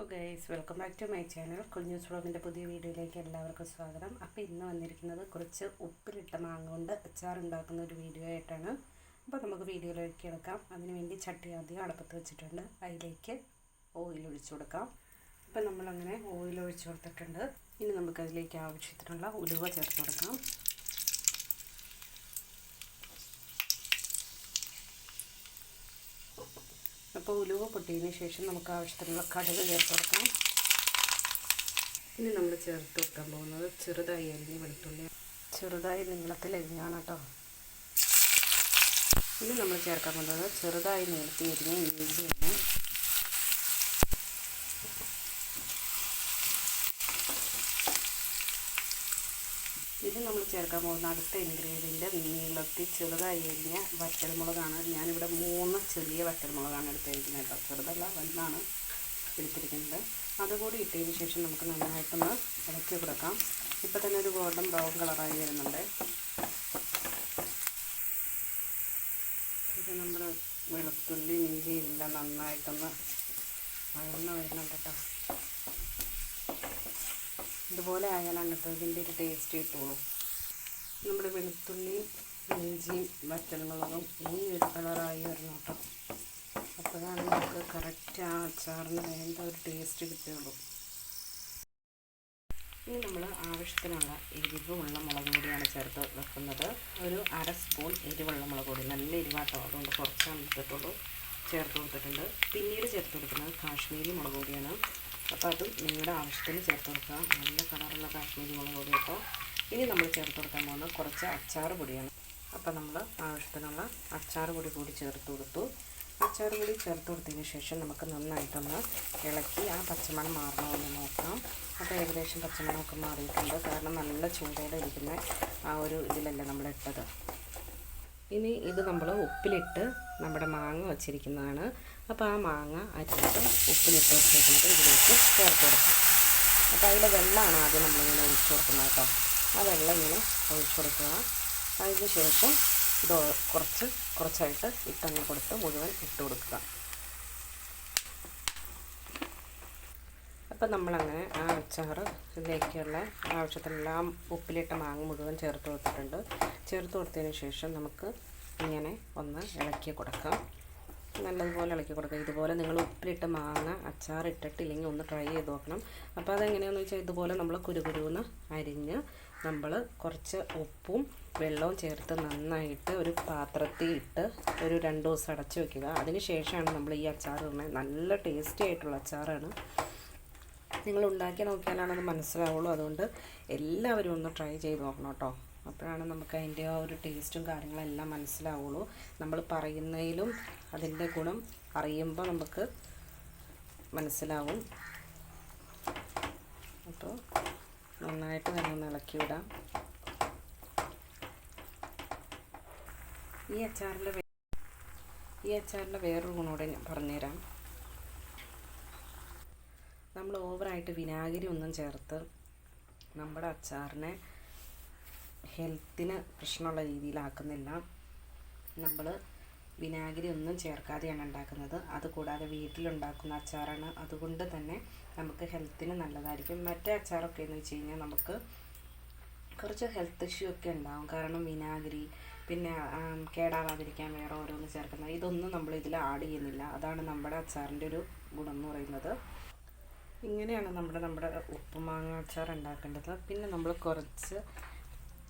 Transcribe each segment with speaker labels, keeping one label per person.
Speaker 1: Guys, welcome back to my channel. Kunjus വ്ളോഗിൻ്റെ പുതിയ വീഡിയോയിലേക്ക് എല്ലാവർക്കും സ്വാഗതം. അപ്പോൾ ഇന്ന് വന്നിരിക്കുന്നത് കുറച്ച് ഉപ്പിലിട്ട മാങ്ങ കൊണ്ട് അച്ചാർ ഉണ്ടാക്കുന്ന ഒരു വീഡിയോ ആയിട്ടാണ്. അപ്പോൾ നമുക്ക് വീഡിയോയിലേക്ക് കിടക്കാം. അതിനുവേണ്ടി ചട്ടി ആദ്യം അടുപ്പത്ത് വെച്ചിട്ടുണ്ട്. അതിലേക്ക് ഓയിൽ ഒഴിച്ചു കൊടുക്കാം. അപ്പോൾ നമ്മളങ്ങനെ ഓയിൽ ഒഴിച്ചു കൊടുത്തിട്ടുണ്ട്. ഇനി നമുക്കതിലേക്ക് ആവശ്യത്തിനുള്ള ഉലുവ ചേർത്ത് കൊടുക്കാം. അപ്പോൾ ഉലുവ പൊട്ടിയതിന് ശേഷം നമുക്ക് ആവശ്യത്തിനുള്ള കടുക് ചേർത്ത് കൊടുക്കാം. ഇനി നമ്മൾ ചേർത്ത് വെക്കാൻ പോകുന്നത് ചെറുതായി അരിഞ്ഞ് വെളുത്തുള്ളി, ചെറുതായി നീളത്തിൽ അരിഞ്ഞാണ് കേട്ടോ. ഇനി നമ്മൾ ചേർക്കാൻ പോകുന്നത് ചെറുതായി നീളത്തി അരിഞ്ഞ ഇഞ്ചിയാണ്. ഇത് നമ്മൾ ചേർക്കാൻ പോകുന്ന അടുത്ത ഇൻഗ്രീഡിയൻ്റ് നീളത്തിൽ ചെറുതായി അരിഞ്ഞ വറ്റൽമുളകാണ്. ഞാനിവിടെ 3 ചെറിയ വറ്റൽമുളകാണ് എടുത്തിരിക്കുന്നത് കേട്ടോ. ചെറുതല്ല, വലുതാണ് എടുത്തിരിക്കുന്നത്. അതുകൂടി ഇട്ടതിന് ശേഷം നമുക്ക് നന്നായിട്ടൊന്ന് ഇളക്കി കൊടുക്കാം. ഇപ്പോൾ തന്നെ ഒരു ഗോൾഡൻ ബ്രൗൺ കളറായി വരുന്നുണ്ട്. ഇത് നമ്മൾ വെളുത്തുള്ളി ഇഞ്ചി എല്ലാം നന്നായിട്ടൊന്ന് വഴന്ന് വരുന്നുണ്ട് കേട്ടോ. ഇതുപോലെ ആയാലാണ് കേട്ടോ ഇതിൻ്റെ ഒരു ടേസ്റ്റ് കിട്ടുള്ളൂ. നമ്മുടെ വെളുത്തുള്ളി ഇഞ്ചിയും വറ്റൽമുളകും ഈ ഒരു കളറായി വരണം കേട്ടോ. അപ്പോഴാണ് നമുക്ക് കറക്റ്റ് ആ അച്ചാറിന് വേണ്ട ഒരു ടേസ്റ്റ് കിട്ടുകയുള്ളൂ. ഇനി നമ്മൾ ആവശ്യത്തിനുള്ള എരിവുള്ള മുളക് പൊടിയാണ് ചേർത്ത് വെക്കുന്നത്. ഒരു 1/2 സ്പൂൺ എരിവുള്ള മുളക് പൊടി, നല്ല എരിവാട്ടോ, അതുകൊണ്ട് കുറച്ചാണ് എടുത്തിട്ടുള്ളൂ, ചേർത്ത് കൊടുത്തിട്ടുണ്ട്. പിന്നീട് ചേർത്ത് കൊടുക്കുന്നത് കാശ്മീരി മുളക് പൊടിയാണ്. അപ്പോൾ അതും നിങ്ങളുടെ ആവശ്യത്തിന് ചേർത്ത് കൊടുക്കുക. നല്ല കളറുള്ള കാശ്മീരി മുളക് പൊടി കേട്ടോ. ഇനി നമ്മൾ ചേർത്ത് കൊടുക്കാൻ പോകുന്നത് കുറച്ച് അച്ചാർ പൊടിയാണ്. അപ്പോൾ നമ്മൾ ആവശ്യത്തിനുള്ള അച്ചാർ പൊടി കൂടി ചേർത്ത് കൊടുത്തു. അച്ചാർ പൊടി ചേർത്ത് കൊടുത്തതിന് ശേഷം നമുക്ക് നന്നായിട്ടൊന്ന് ഇളക്കി ആ പച്ചമണം മാറണമെന്ന് നോക്കാം. അപ്പോൾ ഏകദേശം പച്ചമണമൊക്കെ മാറിയിട്ടുണ്ട്. കാരണം നല്ല ചൂടോടെ ഇരിക്കുന്ന ആ ഒരു ഇതിലല്ലേ നമ്മളിട്ടത്. ഇനി ഇത് നമ്മൾ ഉപ്പിലിട്ട് നമ്മുടെ മാങ്ങ വച്ചിരിക്കുന്നതാണ്. അപ്പോൾ ആ മാങ്ങ അരിഞ്ഞിട്ട് ഉപ്പിലിട്ട് വെച്ചിരിക്കുന്നത് ഇതിലേക്ക് ചേർത്ത് കൊടുക്കാം. അപ്പോൾ അതിലെ വെള്ളമാണ് ആദ്യം നമ്മളിങ്ങനെ ഒഴിച്ചു കൊടുക്കുന്നത് കേട്ടോ. ആ വെള്ളം ഇങ്ങനെ ഒഴിച്ചു കൊടുക്കുക. അതിന് ശേഷം ഇത് കുറച്ചായിട്ട് ഇട്ടങ്ങ് കൊടുത്ത് മുഴുവൻ ഇട്ട് കൊടുക്കുക. അപ്പം നമ്മളങ്ങനെ ആ അച്ചാറ് ഇതിലേക്കുള്ള ആവശ്യത്തിനുള്ള ഉപ്പിലിട്ട മാങ്ങ മുഴുവൻ ചേർത്ത് കൊടുത്തിട്ടുണ്ട്. ചേർത്ത് കൊടുത്തതിന് ശേഷം നമുക്ക് ഇങ്ങനെ ഒന്ന് ഇളക്കി കൊടുക്കാം. നല്ലതുപോലെ ഇളക്കി കൊടുക്കുക. ഇതുപോലെ നിങ്ങൾ ഉപ്പിലിട്ട് മാങ്ങ അച്ചാർ ഇട്ടിട്ടില്ലെങ്കിൽ ഒന്ന് ട്രൈ ചെയ്ത് നോക്കണം. അപ്പോൾ അതെങ്ങനെയാണെന്ന് വെച്ചാൽ ഇതുപോലെ നമ്മൾ കുരുകുരുന്ന് അരിഞ്ഞ് നമ്മൾ കുറച്ച് ഉപ്പും വെള്ളവും ചേർത്ത് നന്നായിട്ട് ഒരു പാത്രത്തിൽ ഇട്ട് ഒരു 2 ദിവസം അടച്ച് വയ്ക്കുക. അതിന് ശേഷമാണ് നമ്മൾ ഈ അച്ചാർ ഇടുന്നത്. നല്ല ടേസ്റ്റി ആയിട്ടുള്ള അച്ചാറാണ്. നിങ്ങൾ ഉണ്ടാക്കി നോക്കിയാലാണ് അത് മനസ്സിലാവുള്ളൂ. അതുകൊണ്ട് എല്ലാവരും ഒന്ന് ട്രൈ ചെയ്ത് നോക്കണം കേട്ടോ. അപ്പോഴാണ് നമുക്ക് അതിൻ്റെ ആ ഒരു ടേസ്റ്റും കാര്യങ്ങളെല്ലാം മനസ്സിലാവുള്ളൂ. നമ്മൾ പറയുന്നതിലും അതിൻ്റെ ഗുണം അറിയുമ്പോൾ നമുക്ക് മനസ്സിലാവും. അപ്പോൾ നന്നായിട്ട് തന്നെ ഒന്ന് ഇളക്കി വിടാം. ഈ അച്ചാറിൻ്റെ വേറൊരു ഗുണോടെ ഞാൻ പറഞ്ഞുതരാം. നമ്മൾ ഓവറായിട്ട് വിനാഗിരി ഒന്നും ചേർത്ത് നമ്മുടെ അച്ചാറിനെ ഹെൽത്തിന് പ്രശ്നമുള്ള രീതിയിലാക്കുന്നില്ല. നമ്മൾ വിനാഗിരി ഒന്നും ചേർക്കാതെയാണ് ഉണ്ടാക്കുന്നത്. അതുകൂടാതെ വീട്ടിലുണ്ടാക്കുന്ന അച്ചാറാണ്. അതുകൊണ്ട് തന്നെ നമുക്ക് ഹെൽത്തിന് നല്ലതായിരിക്കും. മറ്റേ അച്ചാറൊക്കെ എന്ന് വെച്ച് കഴിഞ്ഞാൽ നമുക്ക് കുറച്ച് ഹെൽത്ത് ഇഷ്യൂ ഒക്കെ ഉണ്ടാകും. കാരണം വിനാഗിരി പിന്നെ കേടാവാതിരിക്കാൻ വേറെ ഓരോന്ന് ചേർക്കുന്നത്, ഇതൊന്നും നമ്മൾ ഇതിൽ ആഡ് ചെയ്യുന്നില്ല. അതാണ് നമ്മുടെ അച്ചാറിൻ്റെ ഒരു ഗുണം എന്ന് പറയുന്നത്. ഇങ്ങനെയാണ് നമ്മുടെ ഉപ്പുമാങ്ങ അച്ചാർ ഉണ്ടാക്കേണ്ടത്. പിന്നെ നമ്മൾ കുറച്ച്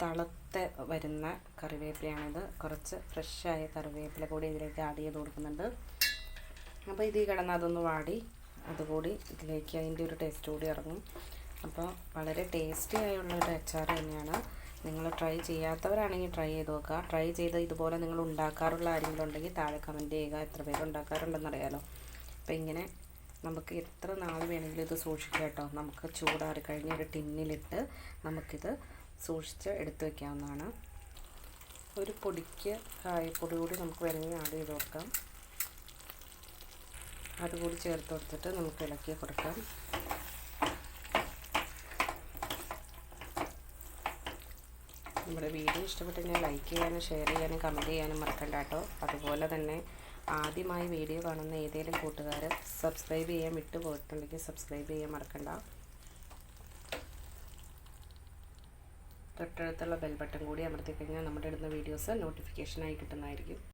Speaker 1: തളുത്ത് വരുന്ന കറിവേപ്പിലയാണിത്. കുറച്ച് ഫ്രഷായ കറിവേപ്പില കൂടി ഇതിലേക്ക് ആഡ് ചെയ്ത് കൊടുക്കുന്നുണ്ട്. അപ്പോൾ ഇത് കിടന്ന് അതൊന്ന് വാടി അതുകൂടി ഇതിലേക്ക് അതിൻ്റെ ഒരു ടേസ്റ്റ് കൂടി ഇറങ്ങും. അപ്പോൾ വളരെ ടേസ്റ്റി ആയുള്ളൊരു അച്ചാർ തന്നെയാണ്. നിങ്ങൾ ട്രൈ ചെയ്യാത്തവരാണെങ്കിൽ ട്രൈ ചെയ്ത് നോക്കുക. ട്രൈ ചെയ്ത് ഇതുപോലെ നിങ്ങൾ ഉണ്ടാക്കാറുള്ള ആരെങ്കിലും ഉണ്ടെങ്കിൽ താഴെ കമൻറ്റ് ചെയ്യുക. എത്ര പേര് ഉണ്ടാക്കാറുണ്ടെന്നറിയാലോ. അപ്പോൾ ഇങ്ങനെ നമുക്ക് എത്ര നാൾ വേണമെങ്കിലും ഇത് സൂക്ഷിക്കാം കേട്ടോ. നമുക്ക് ചൂടാറി കഴിഞ്ഞ ഒരു ടിന്നിലിട്ട് നമുക്കിത് സൂക്ഷിച്ച് എടുത്ത് വയ്ക്കാവുന്നതാണ്. ഒരു പൊടിക്ക് കായപ്പൊടി കൂടി നമുക്ക് വേണമെങ്കിൽ ആഡ് ചെയ്ത് കൊടുക്കാം. അതുകൂടി ചേർത്ത് കൊടുത്തിട്ട് നമുക്ക് ഇളക്കി കൊടുക്കാം. നമ്മുടെ വീഡിയോ ഇഷ്ടപ്പെട്ടെങ്കിൽ ലൈക്ക് ചെയ്യാനും ഷെയർ ചെയ്യാനും കമൻറ്റ് ചെയ്യാനും മറക്കണ്ട കേട്ടോ. അതുപോലെ തന്നെ ആദ്യമായി വീഡിയോ കാണുന്ന ഏതെങ്കിലും കൂട്ടുകാർ സബ്സ്ക്രൈബ് ചെയ്യാൻ വിട്ടു പോയിട്ടുണ്ടെങ്കിൽ സബ്സ്ക്രൈബ് ചെയ്യാൻ മറക്കണ്ട. തൊട്ടടുത്തുള്ള ബെൽ ബട്ടൺ കൂടി അമർത്തി കഴിഞ്ഞാൽ നമ്മുടെ ഇടുന്ന വീഡിയോസ് നോട്ടിഫിക്കേഷനായി കിട്ടുന്നതായിരിക്കും.